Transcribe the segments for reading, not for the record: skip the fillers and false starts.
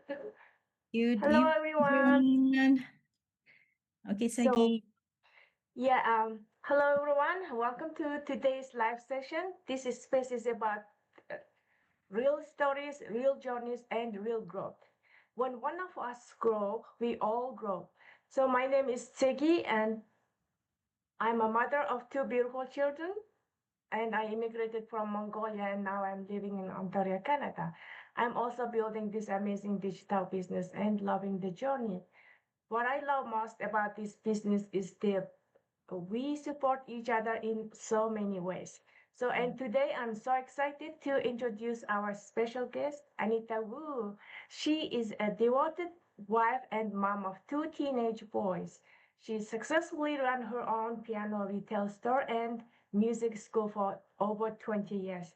Good Hello, evening, everyone. everyone. Okay, So, Sagi. hello, everyone. Welcome to today's live session. This is space is about uh, real stories, real journeys, and real growth. When one of us grow, we all grow. So, my name is Segi, and I'm a mother of two beautiful children. And I immigrated from Mongolia, and now I'm living in Ontario, Canada. I'm also building this amazing digital business and loving the journey. What I love most about this business is that we support each other in so many ways. So, and today I'm so excited to introduce our special guest, Anita Wu. She is a devoted wife and mom of two teenage boys. She successfully ran her own piano retail store and music school for over 20 years.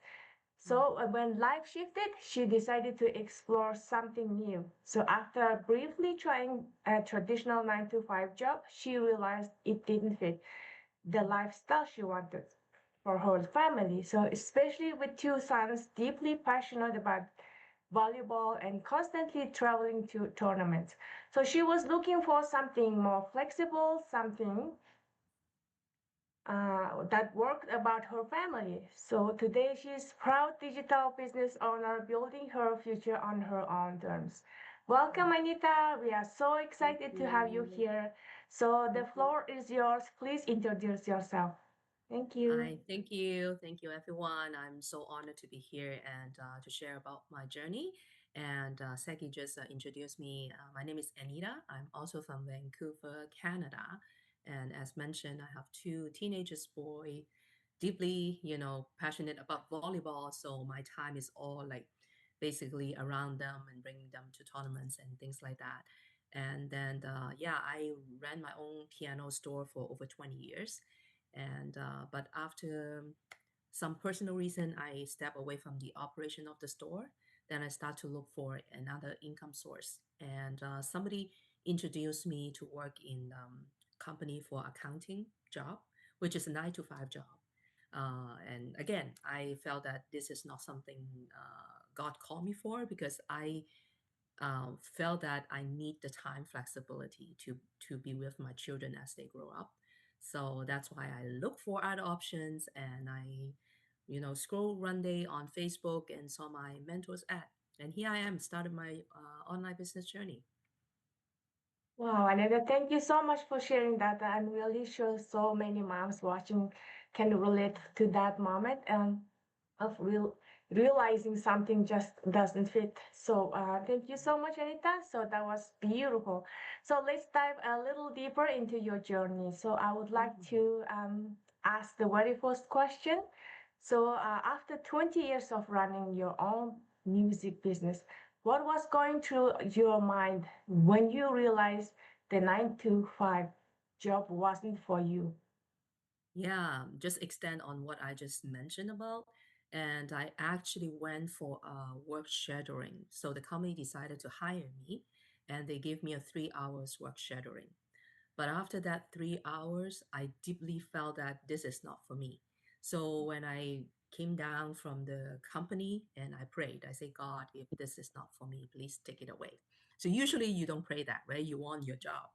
So when life shifted, she decided to explore something new. So after briefly trying a traditional 9 to 5 job, she realized it didn't fit the lifestyle she wanted for her family. So especially with two sons deeply passionate about volleyball and constantly traveling to tournaments. So she was looking for something more flexible, something that worked about her family. So today she's proud digital business owner building her future on her own terms. Welcome, Anita. We are so Thank excited to have you you. here. So the Thank you. floor is yours. Please introduce yourself. Thank you. Hi, thank you. Thank you, everyone. I'm so honored to be here and to share about my journey. And Seki just introduced me. My name is Anita. I'm also from Vancouver, Canada. And as mentioned, I have two teenagers boy, deeply, passionate about volleyball. So my time is all like basically around them and bringing them to tournaments and things like that. And then, yeah, I ran my own piano store for over 20 years. And but after some personal reason, I step away from the operation of the store. Then I start to look for another income source. And somebody introduced me to work in company for accounting job, which is a 9 to 5 job. And again, I felt that this is not something God called me for because I felt that I need the time flexibility to be with my children as they grow up. So that's why I look for other options and I, scroll one day on Facebook and saw my mentor's ad. And here I am, started my online business journey. Wow, Anita, thank you so much for sharing that. I'm really sure so many moms watching can relate to that moment. Of realizing something just doesn't fit. So thank you so much, Anita. So that was beautiful. So let's dive a little deeper into your journey. So I would like Mhm. to ask the very first question. So after 20 years of running your own music business, what was going through your mind when you realized the 9 to 5 job wasn't for you? Yeah, just extend on what I just mentioned about. And I actually went for work shadowing. So the company decided to hire me and they gave me a 3 hours work shadowing. But after that 3 hours, I deeply felt that this is not for me. So when I came down from the company and I prayed, I say, God, if this is not for me, please take it away. So usually you don't pray that, right? You want your job.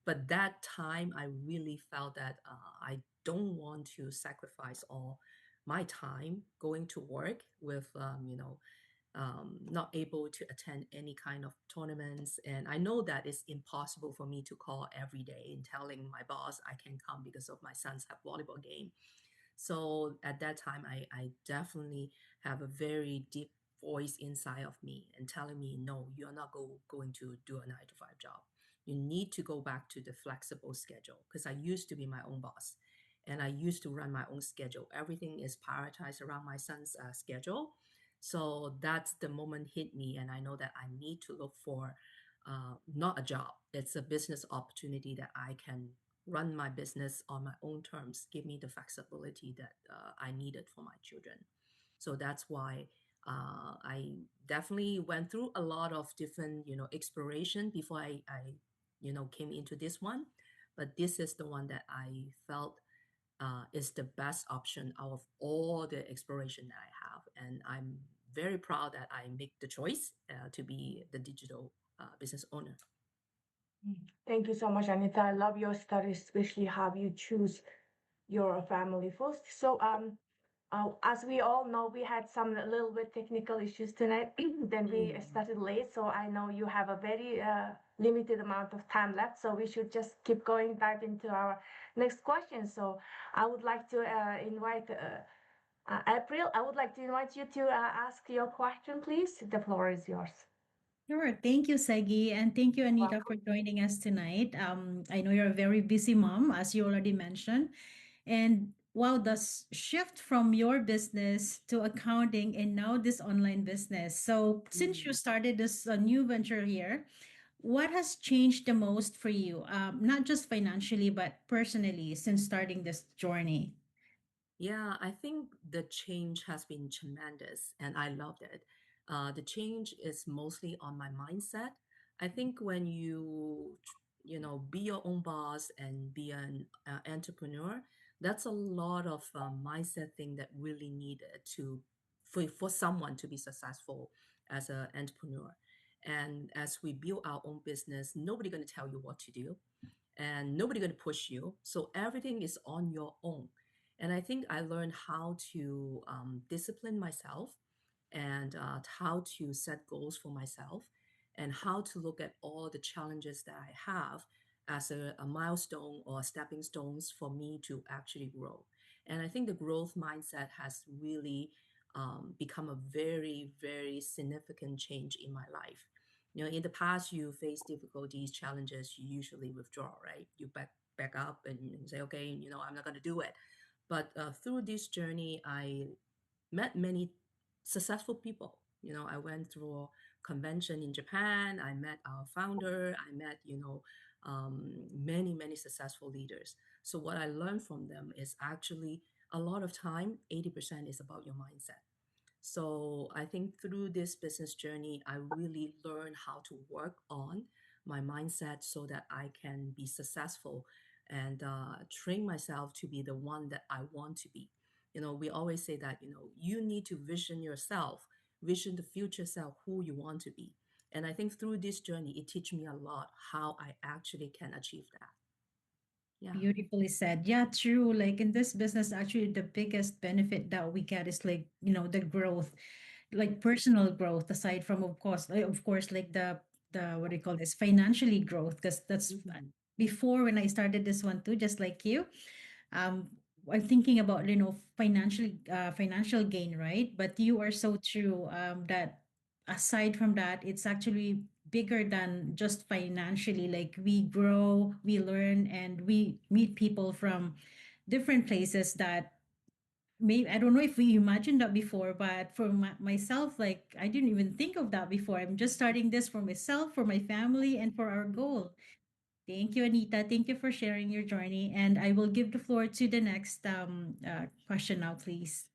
But that time, I really felt that I don't want to sacrifice all my time going to work with, not able to attend any kind of tournaments. And I know that it's impossible for me to call every day and telling my boss I can come because of my son's have volleyball game. So at that time, I definitely have a very deep voice inside of me and telling me, no, you're not going to do a 9 to 5 job. You need to go back to the flexible schedule because I used to be my own boss and I used to run my own schedule. Everything is prioritized around my son's schedule. So that's the moment hit me, and I know that I need to look for not a job. It's a business opportunity that I can run my business on my own terms, give me the flexibility that I needed for my children. So that's why I definitely went through a lot of different, exploration before I came into this one. But this is the one that I felt is the best option out of all the exploration that I have. And I'm very proud that I make the choice to be the digital business owner. Thank you so much, Anita. I love your story, especially how you choose your family first. So, as we all know, we had some little bit technical issues tonight. Then we started late, so I know you have a very limited amount of time left. So we should just keep going, dive into our next question. So I would like to invite April. I would like to invite you to ask your question, please. The floor is yours. Sure. Thank you, Segi, and thank you, Anita, for joining us tonight. I know you're a very busy mom, as you already mentioned. And wow, the shift from your business to accounting and now this online business. So, since you started this new venture here, what has changed the most for you? Not just financially, but personally, since starting this journey? Yeah, I think the change has been tremendous and I loved it. The change is mostly on my mindset. I think when be your own boss and be an entrepreneur, that's a lot of mindset thing that really needed for someone to be successful as an entrepreneur. And as we build our own business, nobody going to tell you what to do and nobody going to push you. So everything is on your own. And I think I learned how to discipline myself and how to set goals for myself and how to look at all the challenges that I have as a milestone or stepping stones for me to actually grow. And I think the growth mindset has really become a very, very significant change in my life. In the past, you face difficulties, challenges, you usually withdraw, right? You back up and say, okay, I'm not going to do it. But through this journey, I met many successful people. I went through a convention in Japan. I met our founder. I met, many, many successful leaders. So what I learned from them is actually a lot of time, 80% is about your mindset. So I think through this business journey, I really learned how to work on my mindset so that I can be successful and train myself to be the one that I want to be. We always say that, you need to vision yourself, vision the future self, who you want to be. And I think through this journey, it teach me a lot how I actually can achieve that. Yeah. Beautifully said. Yeah, true. Like in this business, actually, the biggest benefit that we get is like, the growth, like personal growth, aside from, of course, like the what do you call this, financially growth, because that's Mhm. before when I started this one too, just like you. um I'm thinking about financial gain, right? But you are so true, that aside from that, it's actually bigger than just financially. Like we grow, we learn, and we meet people from different places that maybe I don't know if we imagined that before, but for myself, like I didn't even think of that before. I'm just starting this for myself, for my family, and for our goal. Thank you, Anita. Thank you for sharing your journey. And I will give the floor to the next question now, please.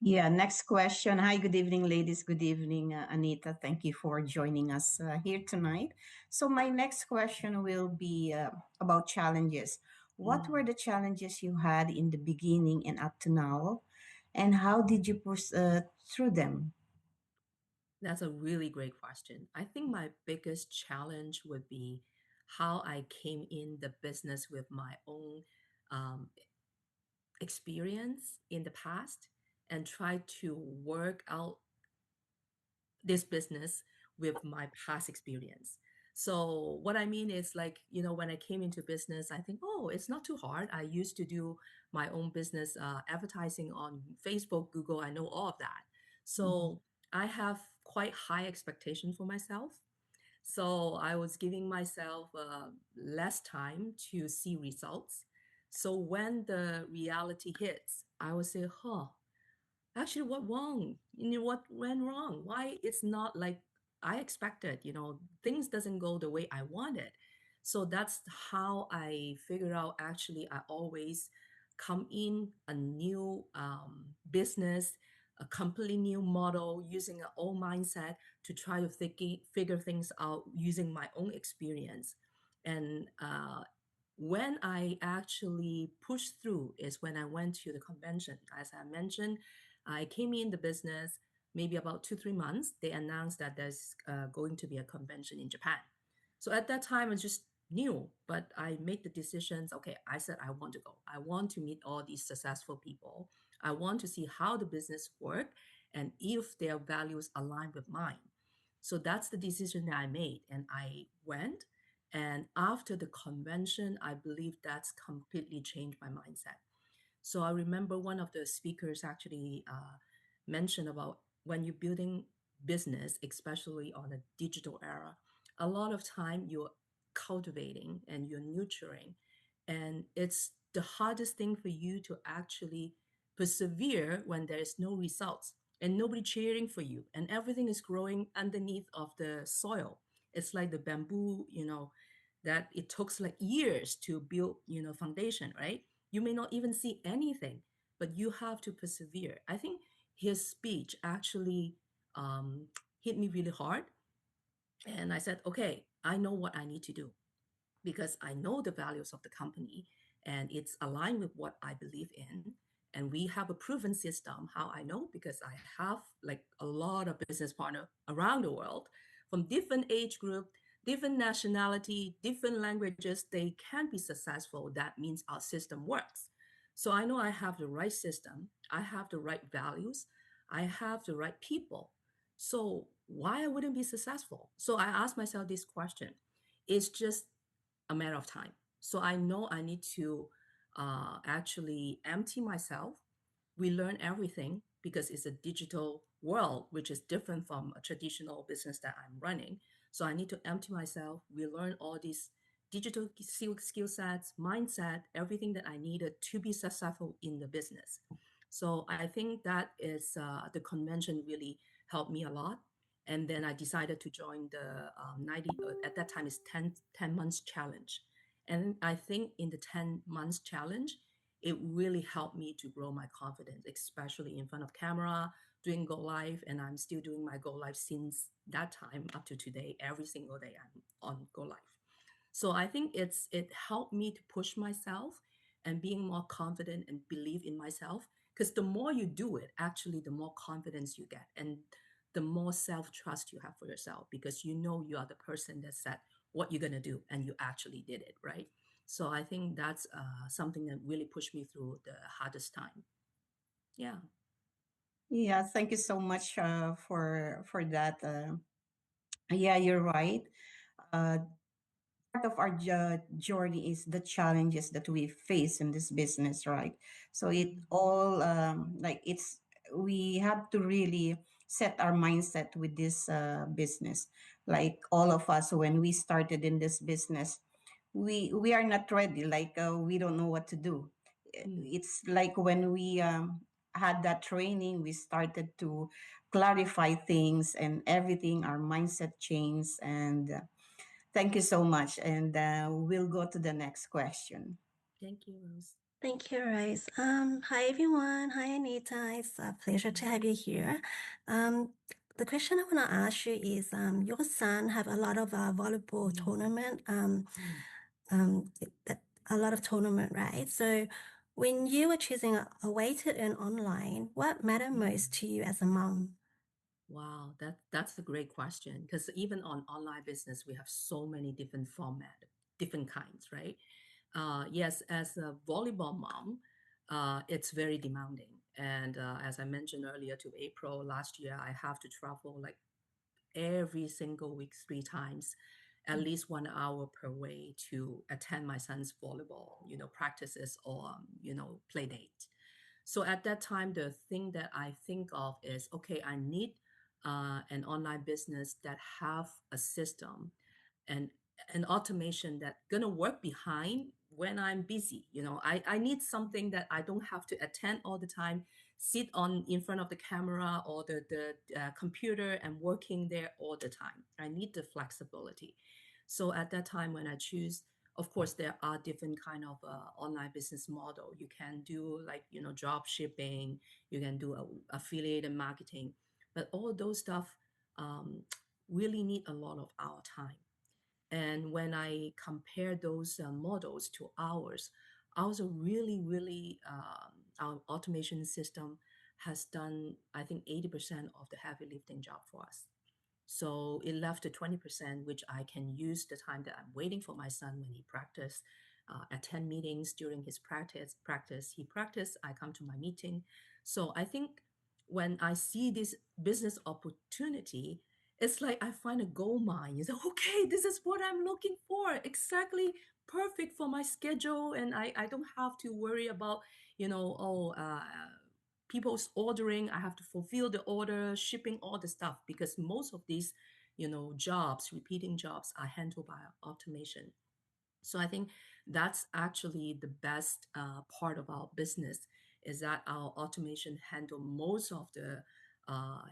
Yeah, next question. Hi, good evening, ladies. Good evening, Anita. Thank you for joining us here tonight. So, my next question will be about challenges. What were the challenges you had in the beginning and up to now? And how did you push through them? That's a really great question. I think my biggest challenge would be how I came in the business with my own um, experience in the past and try to work out this business with my past experience. So what I mean is like, when I came into business, I think, oh, it's not too hard. I used to do my own business advertising on Facebook, Google. I know all of that. So I have quite high expectation for myself. So I was giving myself less time to see results. So when the reality hits, I would say, huh, actually what wrong, what went wrong, why it's not like I expected, things doesn't go the way I wanted. So that's how I figure out actually I always come in a new business, a completely new model using an old mindset to try to figure things out using my own experience. And when I actually pushed through is when I went to the convention. As I mentioned, I came in the business maybe about 2, 3 months. They announced that there's going to be a convention in Japan. So at that time, I just knew, but I made the decisions. Okay, I said I want to go. I want to meet all these successful people. I want to see how the business work and if their values align with mine. So that's the decision that I made, and I went. And after the convention, I believe that's completely changed my mindset. So I remember one of the speakers actually mentioned about when you're building business, especially on a digital era, a lot of time you're cultivating and you're nurturing, and it's the hardest thing for you to actually persevere when there is no results and nobody cheering for you and everything is growing underneath of the soil. It's like the bamboo, that it takes like years to build, foundation, right? You may not even see anything, but you have to persevere. I think his speech actually hit me really hard. And I said, okay, I know what I need to do because I know the values of the company and it's aligned with what I believe in. And we have a proven system. How I know? Because I have like a lot of business partner around the world from different age group, different nationality, different languages. They can be successful. That means our system works. So I know I have the right system. I have the right values. I have the right people. So why I wouldn't be successful? So I asked myself this question. It's just a matter of time. So I know I need to actually empty myself. We learn everything because it's a digital world, which is different from a traditional business that I'm running. So I need to empty myself. We learn all these digital skill sets, mindset, everything that I needed to be successful in the business. So I think that is the convention really helped me a lot. And then I decided to join the 90, at that time it's 10 months challenge. And I think in the 10 months challenge, it really helped me to grow my confidence, especially in front of camera, doing Go Live. And I'm still doing my Go Live since that time up to today. Every single day I'm on Go Live. So I think it helped me to push myself and being more confident and believe in myself. Because the more you do it, actually, the more confidence you get and the more self trust you have for yourself because you know you are the person that said what you're gonna do and you actually did it, right? So I think that's something that really pushed me through the hardest time. Yeah. Yeah, thank you so much for that. Yeah, you're right. Uh, Part of our journey is the challenges that we face in this business, right? So it all like it's we have to really set our mindset with this business. Like all of us, when we started in this business, we are not ready. Like we don't know what to do. Mm. It's like when we had that training, we started to clarify things and everything. Our mindset changed and. Thank you so much. And we'll go to the next question. Thank you, Rose. Thank you, Rose. Hi everyone. Hi Anita. It's a pleasure to have you here. Um, the question I want to ask you is, your son have a lot of volleyball tournament, a lot of tournament, right? So, when you were choosing a way to earn online, what mattered most to you as a mom? Wow, that's a great question because even on online business, we have so many different format, different kinds, right? Yes, as a volleyball mom, it's very demanding. And as I mentioned earlier to April last year, I have to travel like every single week, 3 times, at least 1 hour per way to attend my son's volleyball, practices or, play date. So at that time, the thing that I think of is, okay, I need an online business that have a system and an automation that gonna work behind when I'm busy. I need something that I don't have to attend all the time, sit on in front of the camera or the computer and working there all the time. I need the flexibility. So at that time when I choose, of course, there are different kind of online business model. You can do like, drop shipping, you can do affiliate marketing, but all those stuff um, really need a lot of our time. And when I compare those models to ours, ours are really, really, our automation system has done, I think, 80% of the heavy lifting job for us. So it left the 20%, which I can use the time that I'm waiting for my son when he practice, attend meetings during his practice. He practice, I come to my meeting. So I think when I see this business opportunity, it's like I find a gold mine. You say, okay, this is what I'm looking for. Exactly perfect for my schedule. And I don't have to worry about, people's ordering. I have to fulfill the order, shipping all the stuff, because most of these, jobs, repeating jobs, are handled by automation. So I think that's actually the best part of our business, is that our automation handle most of the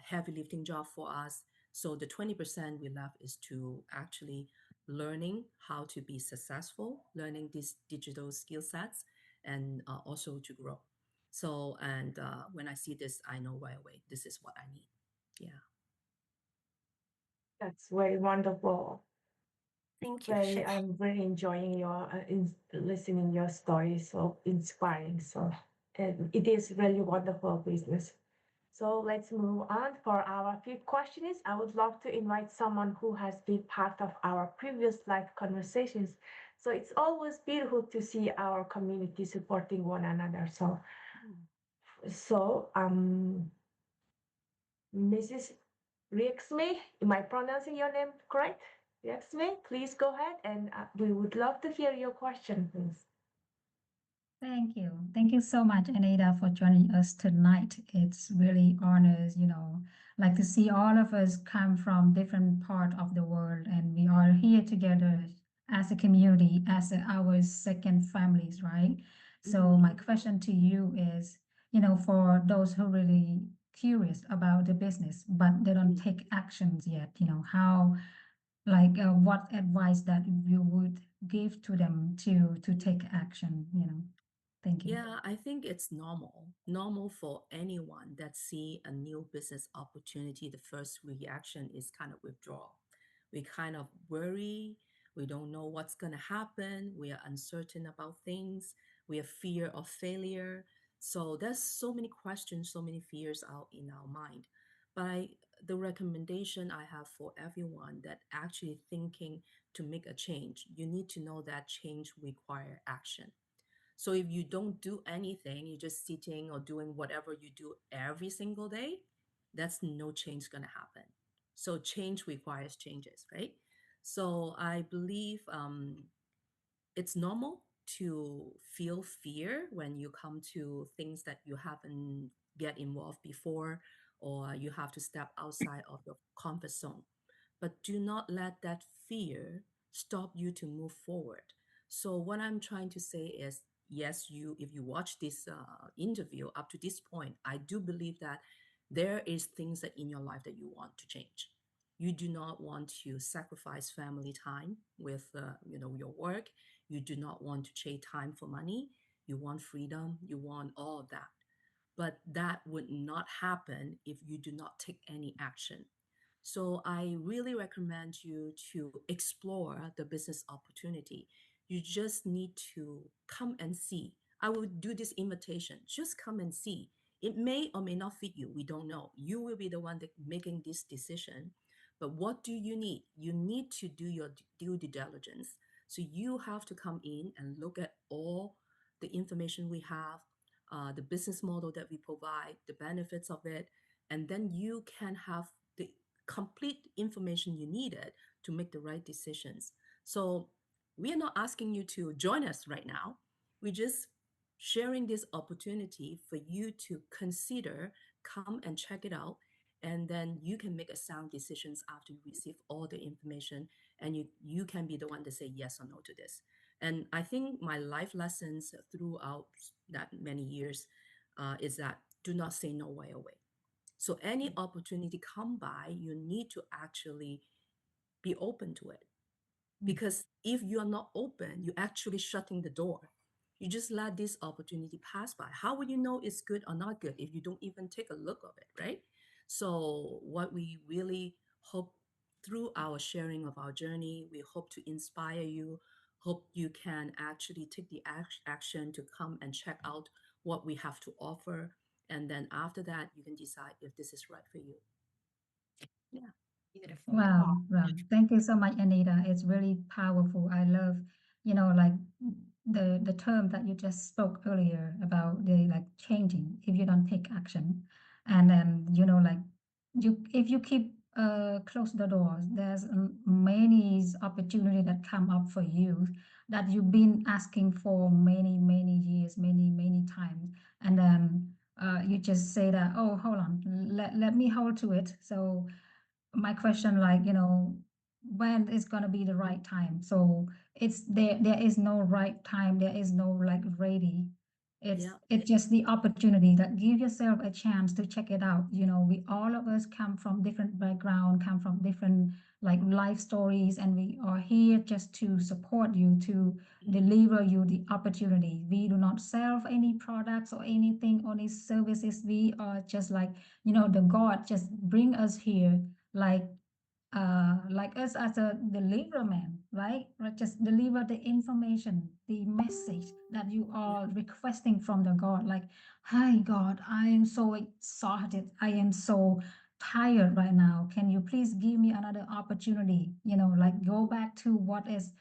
heavy lifting job for us. So the 20% we left is to actually learning how to be successful, learning these digital skill sets, and also to grow. So, and when I see this, I know right away, this is what I need. Yeah. That's very wonderful. Thank you. Very, I'm very enjoying your listening your story. So inspiring. So, and it is really wonderful business. So let's move on. For our fifth question is, I would love to invite someone who has been part of our previous live conversations. So it's always beautiful to see our community supporting one another. So Mrs. Riexme, am I pronouncing your name correct? Riexme, please go ahead, and we would love to hear your question, please. Thank you. Thank you so much, Anita, for joining us tonight. It's really honors, like to see all of us come from different part of the world, and we are here together as a community, as our second families, right? So my question to you is, for those who really curious about the business, but they don't take actions yet, how, like, what advice that you would give to them to take action. Thank you. Yeah, I think it's normal for anyone that see a new business opportunity. The first reaction is kind of withdrawal. We kind of worry. We don't know what's going to happen. We are uncertain about things. We have fear of failure. So there's so many questions, so many fears out in our mind. But the recommendation I have for everyone that actually thinking to make a change, you need to know that change require action. So if you don't do anything, you're just sitting or doing whatever you do every single day, that's no change going to happen. So change requires changes, right? So I believe it's normal to feel fear when you come to things that you haven't get involved before, or you have to step outside of your comfort zone. But do not let that fear stop you to move forward. So what I'm trying to say is, yes, you if you watch this interview up to this point, I do believe that there is things that in your life that you want to change. You do not want to sacrifice family time with your work. You do not want to trade time for money. You want freedom. You want all of that. But that would not happen if you do not take any action. So I really recommend you to explore the business opportunity. You just need to come and see. I will do this invitation. Just come and see. It may or may not fit you. We don't know. You will be the one that making this decision. But what do you need? You need to do your due diligence. So you have to come in and look at all the information we have, the business model that we provide, the benefits of it, and then you can have the complete information you needed to make the right decisions. So we are not asking you to join us right now. We're just sharing this opportunity for you to consider, come and check it out, and then you can make a sound decisions after you receive all the information, and you can be the one to say yes or no to this. And I think my life lessons throughout that many years is that do not say no right away. So any opportunity come by, you need to actually be open to it. Because if you are not open, you're actually shutting the door. You just let this opportunity pass by. How will you know it's good or not good if you don't even take a look of it, right? So what we really hope through our sharing of our journey, we hope to inspire you, hope you can actually take the action to come and check out what we have to offer. And then after that, you can decide if this is right for you. Yeah. Beautiful. Wow, wow. Thank you so much, Anita. It's really powerful. I love, like the term that you just spoke earlier about the like changing if you don't take action. And then, like you if you keep close the doors, there's many opportunity that come up for you that you've been asking for many, many years, many, many times. And then you just say that, oh, hold on, let me hold to it. So my question, like, when is going to be the right time? So it's there is no right time, there is no like ready. Yeah. It's just the opportunity that give yourself a chance to check it out. We all of us come from different background, come from different like life stories, and we are here just to support you, to deliver you the opportunity. We do not sell any products or anything, only services. We are just like, the God just bring us here, like like us as a deliverer man, right? Just deliver the information, the message that you Yeah. are requesting from the God. Like, hi God, I am so exhausted, I am so tired right now, can you please give me another opportunity, like go back to what is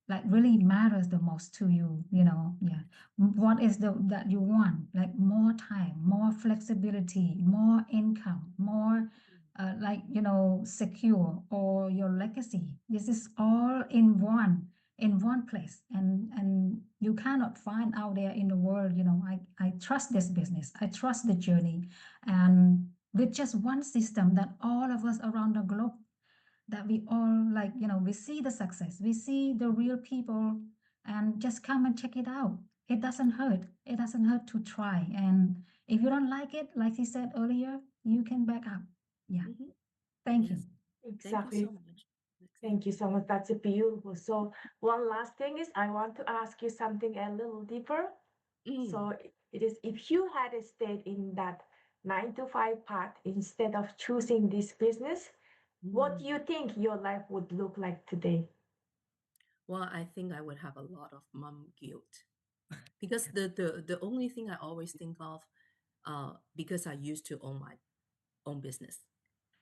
like really matters the most to you, yeah. What is the that you want? Like more time, more flexibility, more income, more like, secure, or your legacy. This is all in one place, and you cannot find out there in the world. I trust this business, I trust the journey, and with just one system that all of us around the globe, that we all like, we see the success, we see the real people, and just come and check it out. It doesn't hurt, it doesn't hurt to try. And if you don't like it, like he said earlier, you can back up. Yeah. Mhm. Thank you. Yes. Thank you Exactly. so much. Thank you so much. That's beautiful. So one last thing is I want to ask you something a little deeper. So it is if you had stayed in that 9 to 5 path instead of choosing this business, what do you think your life would look like today? Well, I think I would have a lot of mom guilt because the only thing I always think of, because I used to own my own business,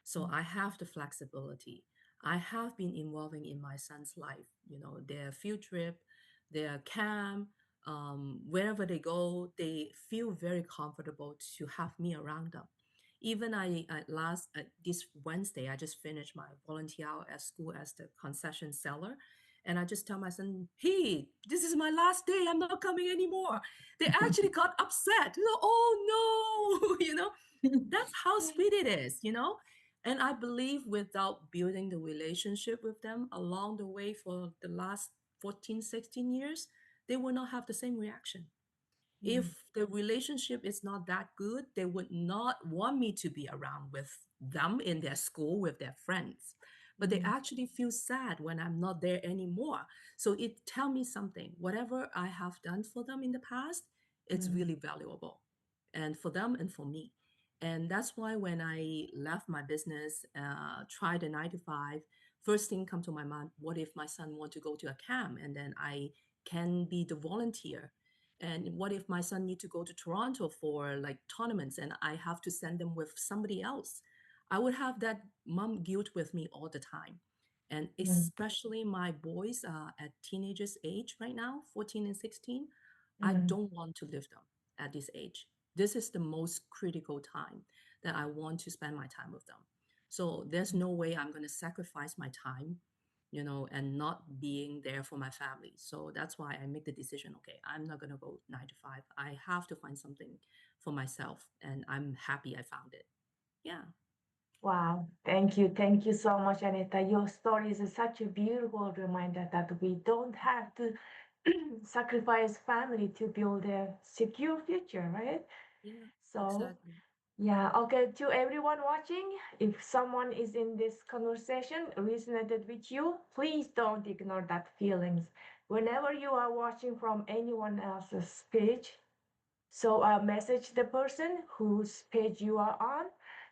so I have the flexibility. I have been involving in my son's life, their field trip, their camp, wherever they go, they feel very comfortable to have me around them. Even this Wednesday, I just finished my volunteer hour at school as the concession seller. And I just tell my son, hey, this is my last day. I'm not coming anymore. They actually got upset. Oh no, that's how sweet it is. And I believe without building the relationship with them along the way for the last 14, 16 years, they will not have the same reaction. If the relationship is not that good, they would not want me to be around with them in their school with their friends. But they actually feel sad when I'm not there anymore. So it tell me something. Whatever I have done for them in the past, it's really valuable, and for them and for me. And that's why when I left my business, tried a 9 to 5, first thing come to my mind: what if my son want to go to a camp, and then I can be the volunteer? And what if my son need to go to Toronto for like tournaments and I have to send them with somebody else? I would have that mom guilt with me all the time. And especially my boys at teenagers age right now, 14 and 16, I don't want to leave them at this age. This is the most critical time that I want to spend my time with them. So there's no way I'm going to sacrifice my time, and not being there for my family. So that's why I make the decision, okay, I'm not going to go 9 to 5. I have to find something for myself. And I'm happy I found it. Yeah. Wow, thank you. Thank you so much, Anita. Your story is such a beautiful reminder that we don't have to sacrifice family to build a secure future, right? Yeah, So, exactly. yeah, okay, to everyone watching, if someone is in this conversation resonated with you, please don't ignore that feelings. Whenever you are watching from anyone else's page, so message the person whose page you are on.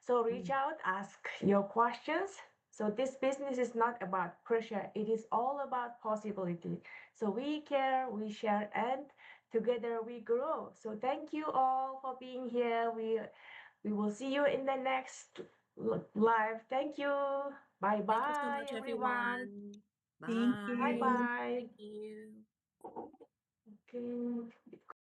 So reach out, ask your questions. So this business is not about pressure. It is all about possibility. So we care, we share, and Together we grow. So thank you all for being here. We will see you in the next live. Thank you. Bye Thank you so bye, much, everyone. everyone. Thank Bye Bye. you. bye. Thank you. Okay.